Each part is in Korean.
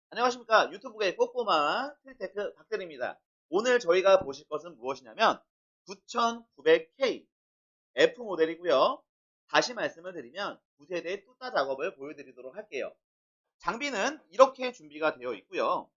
안녕하십니까. 유튜브의 꼬꼬마 트리테크 박대리입니다. 오늘 저희가 보실 것은 무엇이냐면 9900K F 모델이고요. 다시 말씀을 드리면 9세대 뚜따 작업을 보여드리도록 할게요. 장비는 이렇게 준비가 되어 있고요.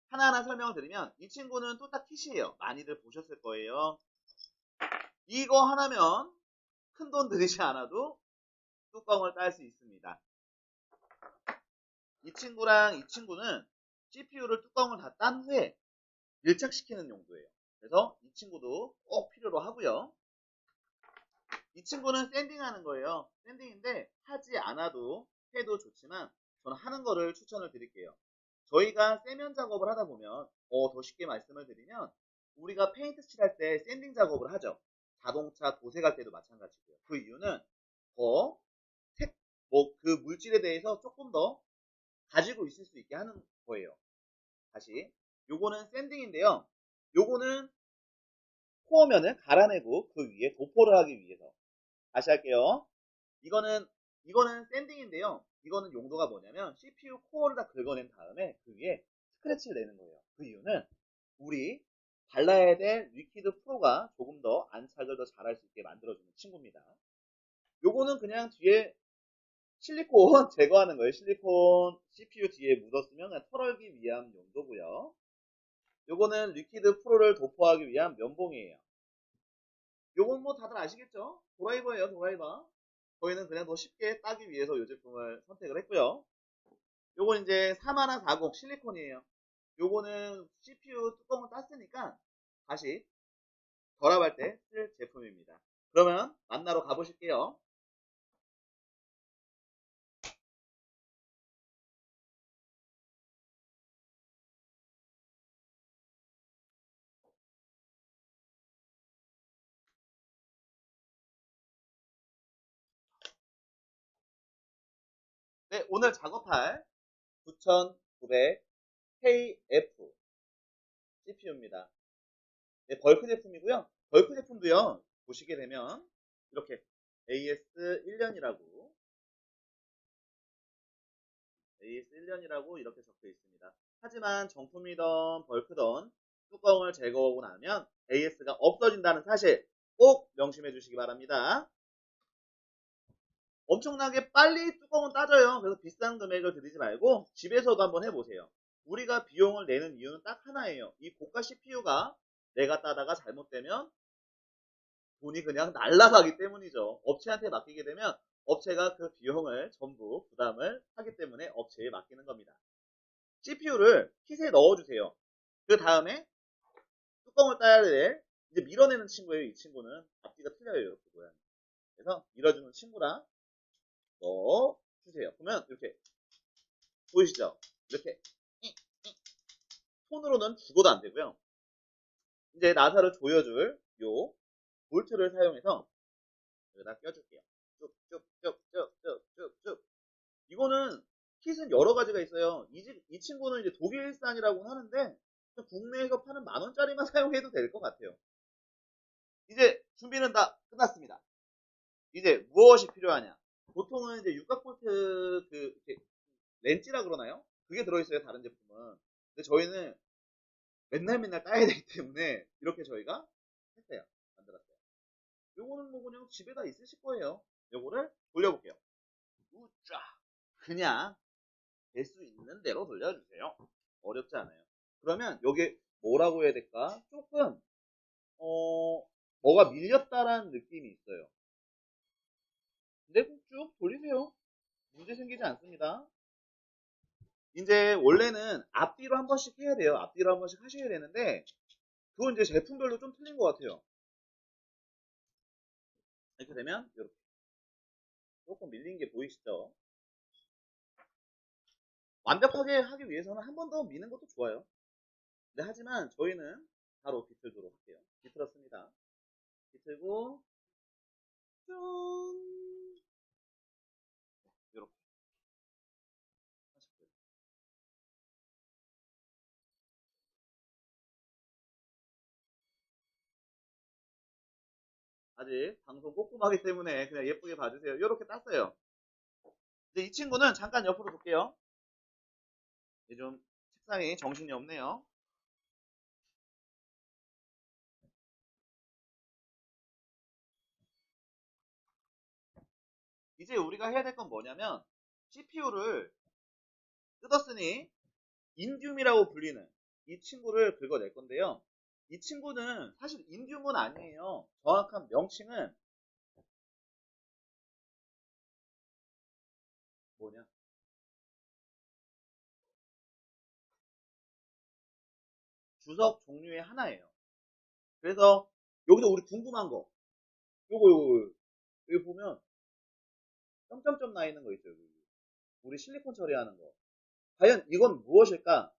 하나하나 설명을 드리면 이 친구는 뚜따 킷이에요. 많이들 보셨을 거예요. 이거 하나면 큰돈 들이지 않아도 뚜껑을 딸 수 있습니다. 이 친구랑 이 친구는 CPU를 뚜껑을 다 딴 후에 밀착시키는 용도예요. 그래서 이 친구도 꼭 필요로 하고요. 이 친구는 샌딩하는 거예요. 샌딩인데 하지 않아도 해도 좋지만 저는 하는 거를 추천을 드릴게요. 저희가 세면 작업을 하다 보면 더 쉽게 말씀을 드리면 우리가 페인트 칠할 때 샌딩 작업을 하죠. 자동차 도색할 때도 마찬가지고요. 그 이유는 더 그 물질에 대해서 조금 더 가지고 있을 수 있게 하는 거예요. 다시 요거는 샌딩인데요. 요거는 코어면을 갈아내고 그 위에 도포를 하기 위해서. 다시 할게요. 이거는 샌딩인데요. 이거는 용도가 뭐냐면 CPU 코어를 다 긁어낸 다음에 그 위에 스크래치를 내는 거예요. 그 이유는 우리 발라야 될 리퀴드 프로가 조금 더 안착을 더 잘할 수 있게 만들어주는 친구입니다. 요거는 그냥 뒤에 실리콘 제거하는 거예요. 실리콘 CPU 뒤에 묻었으면 그냥 털어기 위한 용도고요. 요거는 리퀴드 프로를 도포하기 위한 면봉이에요. 요건 뭐 다들 아시겠죠? 드라이버예요, 드라이버. 저희는 그냥 더 쉽게 따기 위해서 이 제품을 선택을 했고요. 요건 이제 3140 실리콘이에요. 요거는 CPU 뚜껑을 땄으니까 다시 결합할 때 쓸 제품입니다. 그러면 만나러 가보실게요. 네, 오늘 작업할 9900KF CPU입니다. 네, 벌크 제품이고요. 벌크 제품도요. 보시게 되면 이렇게 AS1년이라고 이렇게 적혀 있습니다. 하지만 정품이던 벌크던 뚜껑을 제거하고 나면 AS가 없어진다는 사실 꼭 명심해 주시기 바랍니다. 엄청나게 빨리 뚜껑은 따져요. 그래서 비싼 금액을 들이지 말고 집에서도 한번 해보세요. 우리가 비용을 내는 이유는 딱 하나예요. 이 고가 CPU가 내가 따다가 잘못되면 돈이 그냥 날라가기 때문이죠. 업체한테 맡기게 되면 업체가 그 비용을 전부 부담을 하기 때문에 업체에 맡기는 겁니다. CPU를 킷에 넣어주세요. 그 다음에 뚜껑을 따야 될 이제 밀어내는 친구예요. 이 친구는 앞뒤가 틀려요. 이렇게 모양이. 그래서 밀어주는 친구랑 넣어주세요. 그러면 이렇게 보이시죠? 이렇게 손으로는 죽어도 안 되고요. 이제 나사를 조여줄 요 볼트를 사용해서 여기다 껴줄게요. 쭉쭉쭉쭉쭉쭉쭉. 이거는 킷은 여러 가지가 있어요. 이 친구는 이제 독일산이라고 하는데 국내에서 파는 10,000원짜리만 사용해도 될 것 같아요. 이제 준비는 다 끝났습니다. 이제 무엇이 필요하냐? 보통은 이제 육각볼트 렌치라 그러나요? 그게 들어있어요. 다른 제품은. 근데 저희는 맨날 따야 되기 때문에 이렇게 저희가 했어요. 만들었어요. 요거는 뭐 그냥 집에다 있으실 거예요. 요거를 돌려볼게요. 우쫙 그냥 될 수 있는 대로 돌려주세요. 어렵지 않아요. 그러면 여기 뭐라고 해야 될까? 조금 뭐가 밀렸다라는 느낌이 있어요. 근데 쭉 돌리세요. 문제 생기지 않습니다. 이제 원래는 앞뒤로 한 번씩 해야 돼요. 앞뒤로 한 번씩 하셔야 되는데 그건 이제 제품별로 좀 틀린 것 같아요. 이렇게 되면 이렇게 조금 밀린 게 보이시죠? 완벽하게 하기 위해서는 한 번 더 미는 것도 좋아요. 근데 하지만 저희는 바로 비틀도록 할게요. 비틀었습니다. 비틀고 쭉 이렇게 하시고요. 아직 방송 꼼꼼하기 때문에 그냥 예쁘게 봐주세요. 이렇게 땄어요. 근데 이 친구는 잠깐 옆으로 볼게요. 이제 좀 책상에 정신이 없네요. 이제 우리가 해야 될 건 뭐냐면 CPU를 뜯었으니 인듐이라고 불리는 이 친구를 긁어낼 건데요. 이 친구는 사실 인듐은 아니에요. 정확한 명칭은 뭐냐? 주석 종류의 하나예요. 그래서 여기서 우리 궁금한 거, 요거 여기 보면 점점점 나 있는 거 있죠. 여기. 우리 실리콘 처리하는 거. 과연 이건 무엇일까?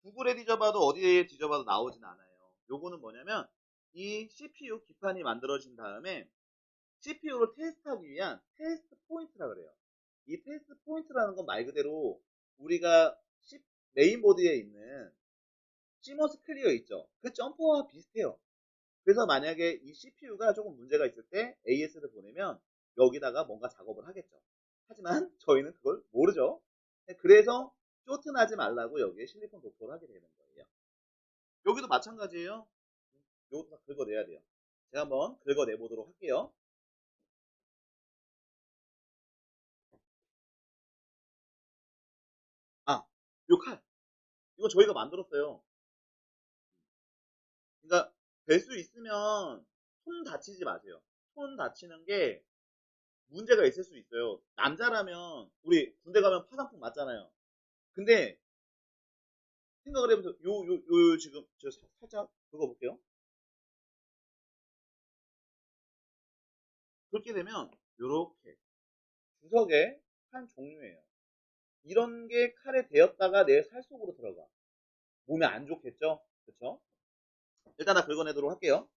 구글에 뒤져봐도 어디에 뒤져봐도 나오진 않아요. 요거는 뭐냐면 이 CPU 기판이 만들어진 다음에 CPU를 테스트하기 위한 테스트 포인트라 그래요. 이 테스트 포인트라는 건 말 그대로 우리가 메인보드에 있는 CMOS 클리어 있죠. 그 점퍼와 비슷해요. 그래서 만약에 이 CPU가 조금 문제가 있을 때 AS를 보내면 여기다가 뭔가 작업을 하겠죠. 하지만 저희는 그걸 모르죠. 그래서 쇼트나지 말라고 여기에 실리콘 도포를 하게 되는 거예요. 여기도 마찬가지예요. 이것도 다 긁어내야 돼요. 제가 한번 긁어내 보도록 할게요. 아, 요 칼. 이거 저희가 만들었어요. 그러니까 될 수 있으면 손 다치지 마세요. 손 다치는 게 문제가 있을 수 있어요. 남자라면 우리 군대 가면 파상풍 맞잖아요. 근데 생각을 해보세요. 요 지금 저 살짝 긁어볼게요. 그렇게 되면 요렇게 주석의 한 종류예요. 이런 게 칼에 대었다가 내 살 속으로 들어가. 몸에 안 좋겠죠? 그쵸? 일단 다 긁어내도록 할게요.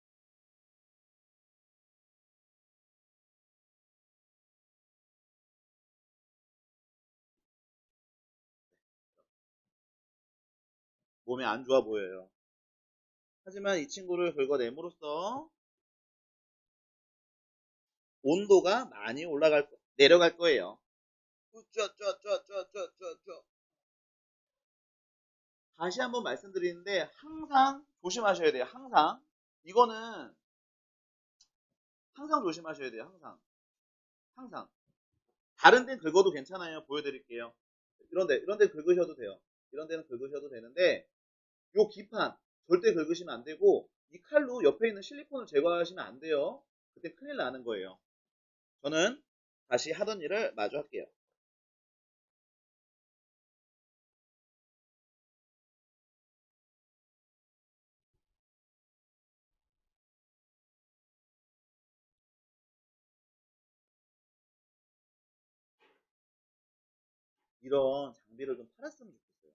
몸에 안 좋아 보여요. 하지만 이 친구를 긁어냄으로써 온도가 많이 내려갈 거예요. 쭈쭈쭈쭈쭈쭈쭈. 다시 한번 말씀드리는데 항상 조심하셔야 돼요. 항상. 이거는 항상 조심하셔야 돼요. 항상. 항상. 다른 데는 긁어도 괜찮아요. 보여드릴게요. 이런 데 긁으셔도 돼요. 이런 데는 긁으셔도 되는데 요 기판 절대 긁으시면 안 되고 이 칼로 옆에 있는 실리콘을 제거하시면 안 돼요. 그때 큰일 나는 거예요. 저는 다시 하던 일을 마저 할게요. 이런 장비를 좀 팔았으면 좋겠어요.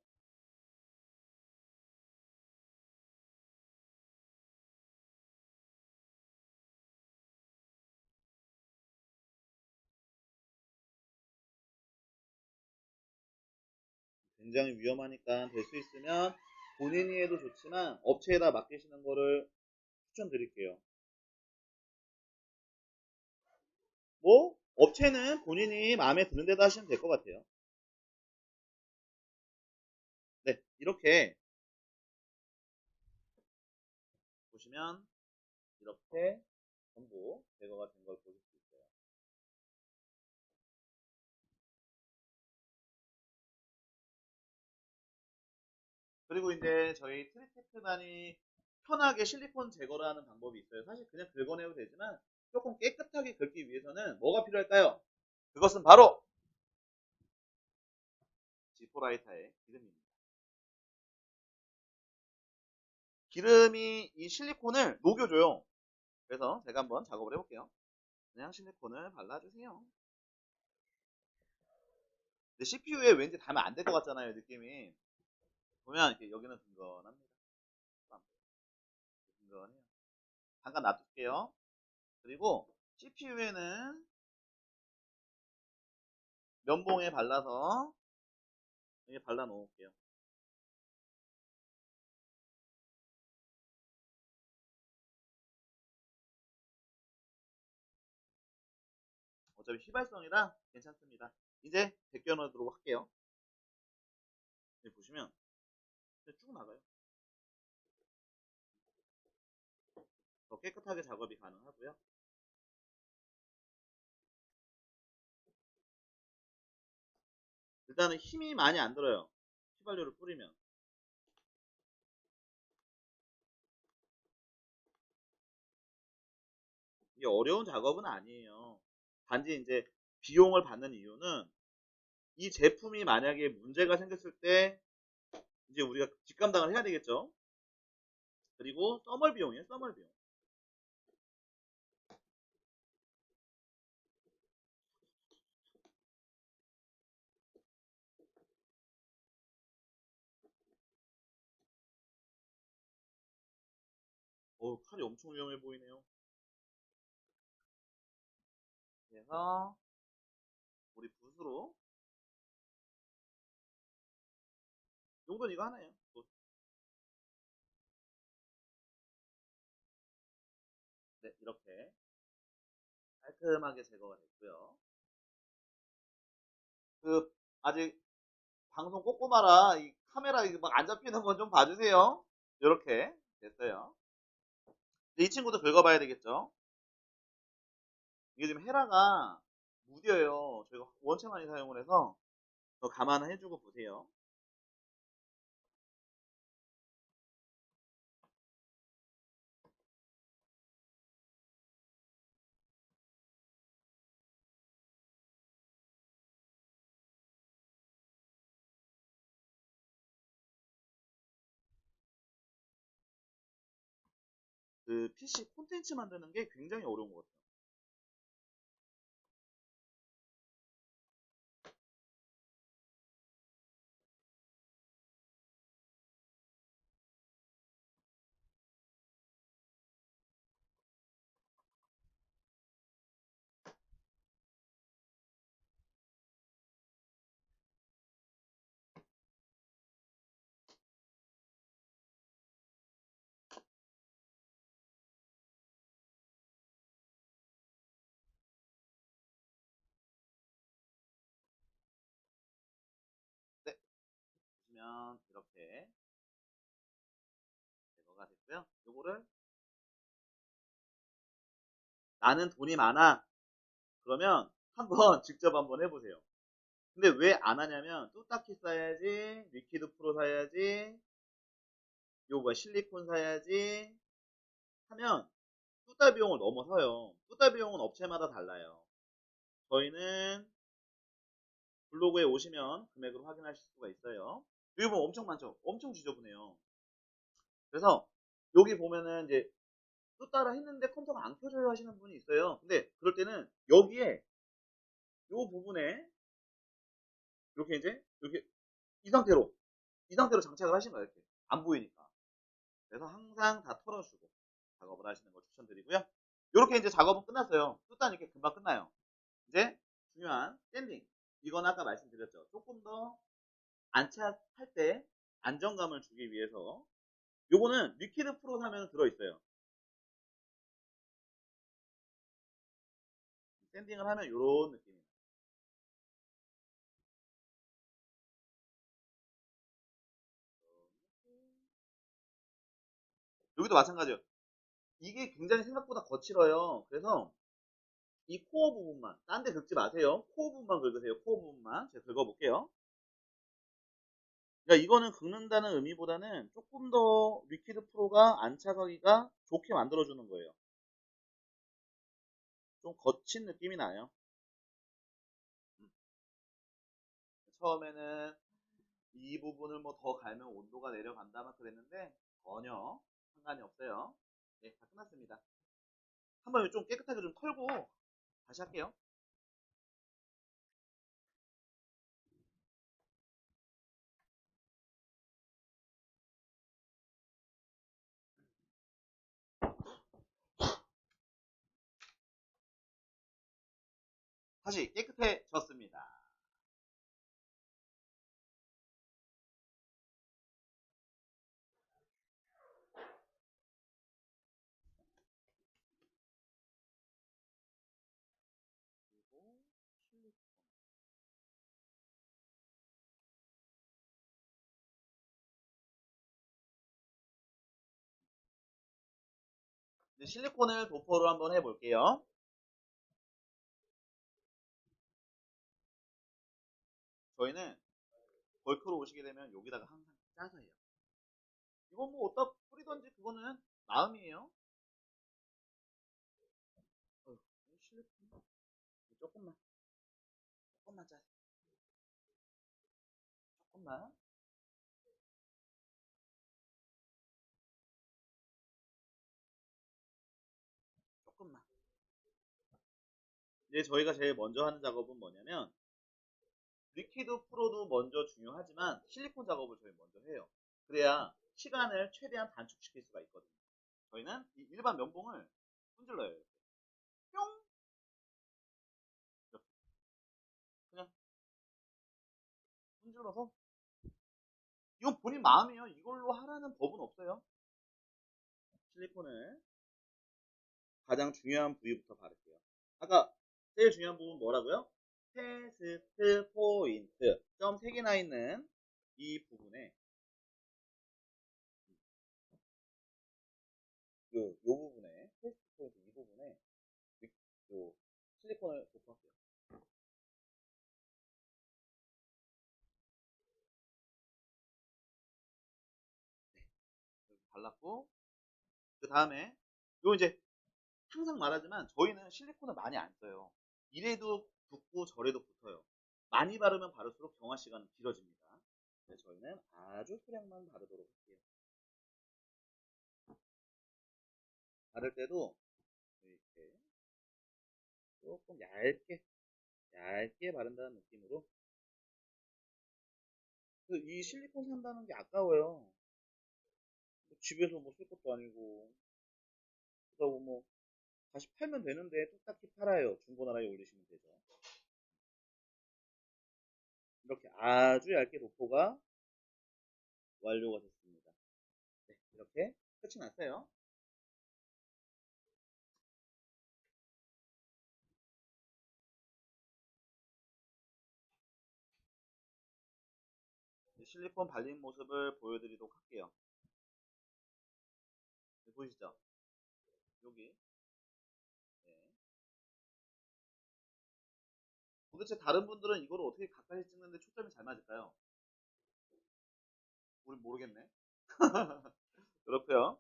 굉장히 위험하니까 될 수 있으면 본인이 해도 좋지만 업체에다 맡기시는 거를 추천드릴게요. 뭐 업체는 본인이 마음에 드는 데다 하시면 될 것 같아요. 네, 이렇게 보시면 이렇게 전부 제거가 된 걸 보실 수 있어요. 그리고 이제 저희 트리테크만이 편하게 실리콘 제거를 하는 방법이 있어요. 사실 그냥 긁어내도 되지만 조금 깨끗하게 긁기 위해서는 뭐가 필요할까요? 그것은 바로 지포라이터의 기름입니다. 기름이 이 실리콘을 녹여줘요. 그래서 제가 한번 작업을 해볼게요. 그냥 실리콘을 발라주세요. 근데 CPU에 왠지 닿으면 안 될 것 같잖아요, 느낌이. 보면 이렇게 여기는 든건합니다. 든건해요. 잠깐 놔둘게요. 그리고 CPU에는 면봉에 발라서 여기 발라 놓을게요. 어차피 휘발성이라 괜찮습니다. 이제 벗겨놓도록 할게요. 여기 보시면 쭉 나가요. 더 깨끗하게 작업이 가능하고요. 일단은 힘이 많이 안 들어요. 휘발유를 뿌리면. 이게 어려운 작업은 아니에요. 단지 이제 비용을 받는 이유는 이 제품이 만약에 문제가 생겼을 때 이제 우리가 뒷감당을 해야 되겠죠. 그리고 써멀 비용이에요. 써멀 비용. 칼이 엄청 위험해 보이네요. 그래서 우리 붓으로 용도는 이거 하나예요. 네, 이렇게 깔끔하게 제거가 됐고요. 그 아직 방송 꼬꼬마라 이 카메라 이거 막 안 잡히는 건 좀 봐주세요. 이렇게 됐어요. 이 친구도 긁어봐야 되겠죠. 이게 지금 헤라가 무뎌요. 저희가 원체 많이 사용을 해서 더 감안해주고 보세요. 그 PC 콘텐츠 만드는 게 굉장히 어려운 것 같아요. 네, 보시면 이렇게 제거가 됐고요. 요거를 나는 돈이 많아. 그러면 한번 직접 한번 해보세요. 근데 왜 안 하냐면 뚜따키 사야지, 리퀴드 프로 사야지, 요거 뭐야 실리콘 사야지 하면 뚜따 비용을 넘어서요. 뚜따 비용은 업체마다 달라요. 저희는 블로그에 오시면 금액을 확인하실 수가 있어요. 여기 보면 엄청 많죠? 엄청 지저분해요. 그래서 여기 보면은 이제 뚜따라 했는데 컴퓨터가 안 켜져요 하시는 분이 있어요. 근데 그럴 때는 여기에 요 부분에 이렇게 이제 이렇게 이 상태로 장착을 하신 거예요. 이렇게 안 보이니까. 그래서 항상 다 털어주고 작업을 하시는 걸 추천드리고요. 이렇게 이제 작업은 끝났어요. 뚜따는 이렇게 금방 끝나요. 이제 중요한 샌딩. 이건 아까 말씀드렸죠. 조금 더 안착할 때 안정감을 주기 위해서 요거는 리퀴드 프로 사면 들어있어요. 샌딩을 하면 요런 느낌이에요. 여기도 마찬가지예요. 이게 굉장히 생각보다 거칠어요. 그래서 이 코어 부분만, 딴 데 긁지 마세요. 코어 부분만 긁으세요. 코어 부분만. 제가 긁어볼게요. 그러니까 이거는 긁는다는 의미보다는 조금 더 리퀴드 프로가 안착하기가 좋게 만들어주는 거예요. 좀 거친 느낌이 나요. 처음에는 이 부분을 뭐 더 갈면 온도가 내려간다 막 그랬는데 전혀 상관이 없어요. 네, 다 끝났습니다. 한번 좀 깨끗하게 좀 털고 다시 할게요. 다시 깨끗해졌습니다. 그리고 실리콘. 이제 실리콘을 도포를 한번 해볼게요. 저희는 벌크로 오시게 되면 여기다가 항상 짜서 해요. 이건 뭐 어디다 뿌리던지 그거는 마음이에요. 실리콘 조금만 짜세요. 조금만. 조금만. 이제 저희가 제일 먼저 하는 작업은 뭐냐면 리퀴드 프로도 먼저 중요하지만 실리콘 작업을 저희 먼저 해요. 그래야 시간을 최대한 단축시킬 수가 있거든요. 저희는 이 일반 면봉을 분질러요. 이렇게. 뿅! 이렇게. 그냥 분질러서 이건 본인 마음이에요. 이걸로 하라는 법은 없어요. 실리콘을 가장 중요한 부위부터 바를게요. 아까 제일 중요한 부분 뭐라고요? 테스트 포인트. 점 3개나 있는 이 부분에 요 부분에 테스트 포인트 이 부분에 요 실리콘을 도포할게요. 이렇게 발랐고 그 다음에 요 이제 항상 말하지만 저희는 실리콘을 많이 안 써요. 이래도 붙고 저래도 붙어요. 많이 바르면 바를수록 경화 시간은 길어집니다. 그래서 저희는 아주 소량만 바르도록 할게요. 바를 때도 이렇게 조금 얇게 바른다는 느낌으로. 이 실리콘 산다는 게 아까워요. 집에서 뭐 쓸 것도 아니고. 그렇다고 뭐 다시 팔면 되는데 뚝딱히 팔아요. 중고나라에 올리시면 되죠. 이렇게 아주 얇게 도포가 완료가 됐습니다. 네, 이렇게 끝이 났어요. 실리콘 발린 모습을 보여드리도록 할게요. 네, 보이시죠? 여기. 네. 도대체 다른 분들은 이걸 어떻게 가까이 찍는데 초점이 잘 맞을까요? 우린 모르겠네. 그렇고요.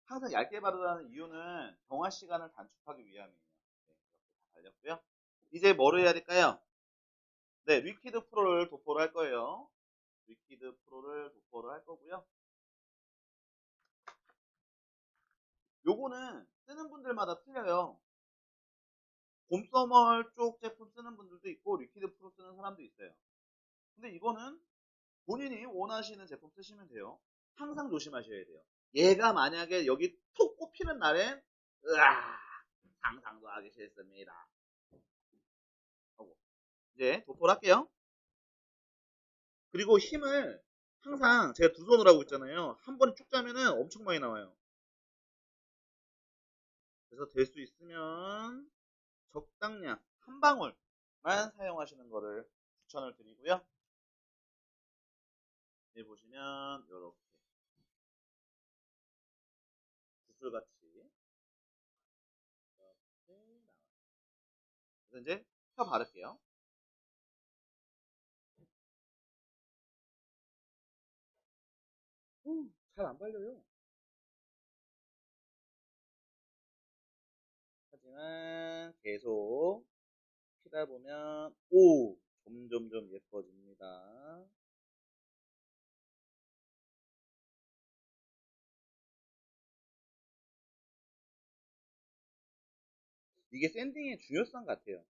항상 얇게 바르라는 이유는 경화 시간을 단축하기 위함이에요. 네, 이렇게 다 발렸고요. 이제 뭐를 해야 될까요? 네, 리퀴드 프로를 도포를 할 거예요. 리퀴드 프로를 도포를 할 거고요. 요거는 쓰는 분들마다 틀려요. 곰서멀 쪽 제품 쓰는 분들도 있고 리퀴드 프로 쓰는 사람도 있어요. 근데 이거는 본인이 원하시는 제품 쓰시면 돼요. 항상 조심하셔야 돼요. 얘가 만약에 여기 톡 꼽히는 날엔 으아 상상도 하기 싫습니다. 하고 이제 도포를 할게요. 그리고 힘을 항상 제가 두 손으로 하고 있잖아요. 한 번에 쭉 짜면은 엄청 많이 나와요. 그래서 될 수 있으면 적당량 한 방울만 사용하시는 거를 추천을 드리고요. 여기 보시면 이렇게 구슬같이 이렇게 나와요. 그래서 이제 펴 바를게요. 잘 안 발려요. 하지만 계속 피다 보면 점점점 예뻐집니다. 이게 샌딩의 중요성 같아요.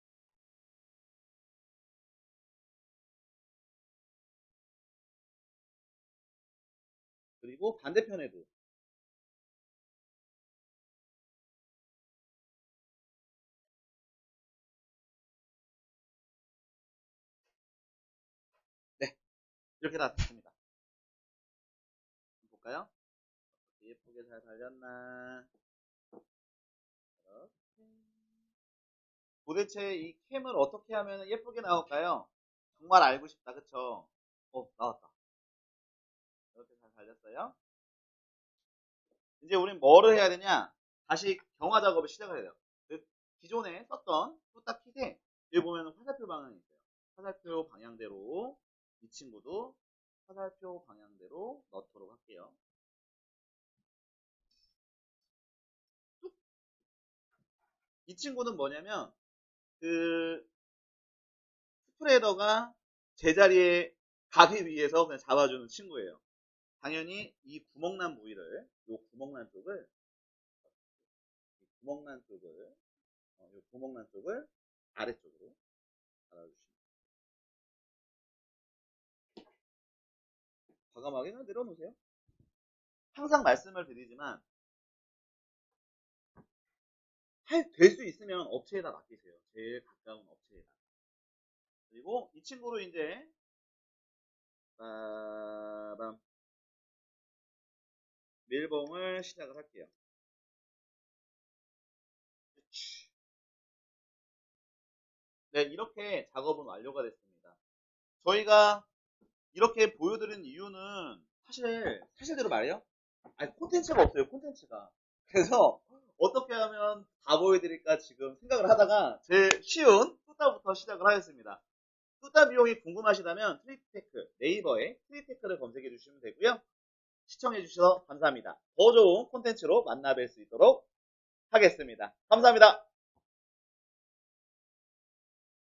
그리고 반대편에도 네, 이렇게 다 됐습니다. 볼까요? 예쁘게 잘 발렸나? 이렇게. 도대체 이 캠을 어떻게 하면 예쁘게 나올까요? 정말 알고 싶다, 그쵸? 나왔다. 이렇게 잘 발렸어요. 이제 우린 뭐를 해야 되냐? 다시 경화 작업을 시작을 해야 돼요. 기존에 썼던 뚜딱 킷에 여기 보면 화살표 방향이 있어요. 화살표 방향대로 이 친구도 화살표 방향대로 넣도록 할게요. 이 친구는 뭐냐면 그 스프레더가 제자리에 가기 위해서 그냥 잡아주는 친구예요. 당연히 이 구멍난 부위를, 요 구멍난 쪽을, 요 구멍난 쪽을 아래쪽으로 달아주시면 과감하게 그냥 내려놓으세요. 항상 말씀을 드리지만 될 수 있으면 업체에다 맡기세요. 제일 가까운 업체에다. 그리고 이 친구로 이제 빠밤 밀봉을 시작을 할게요. 네, 이렇게 작업은 완료가 됐습니다. 저희가 이렇게 보여드린 이유는 사실대로 말해요. 아니, 콘텐츠가 없어요, 콘텐츠가. 그래서 어떻게 하면 다 보여드릴까 지금 생각을 하다가 제일 쉬운 뚜따부터 시작을 하겠습니다. 뚜따 비용이 궁금하시다면 트리테크, 네이버에 트리테크를 검색해 주시면 되고요. 시청해 주셔서 감사합니다. 더 좋은 콘텐츠로 만나 뵐 수 있도록 하겠습니다. 감사합니다.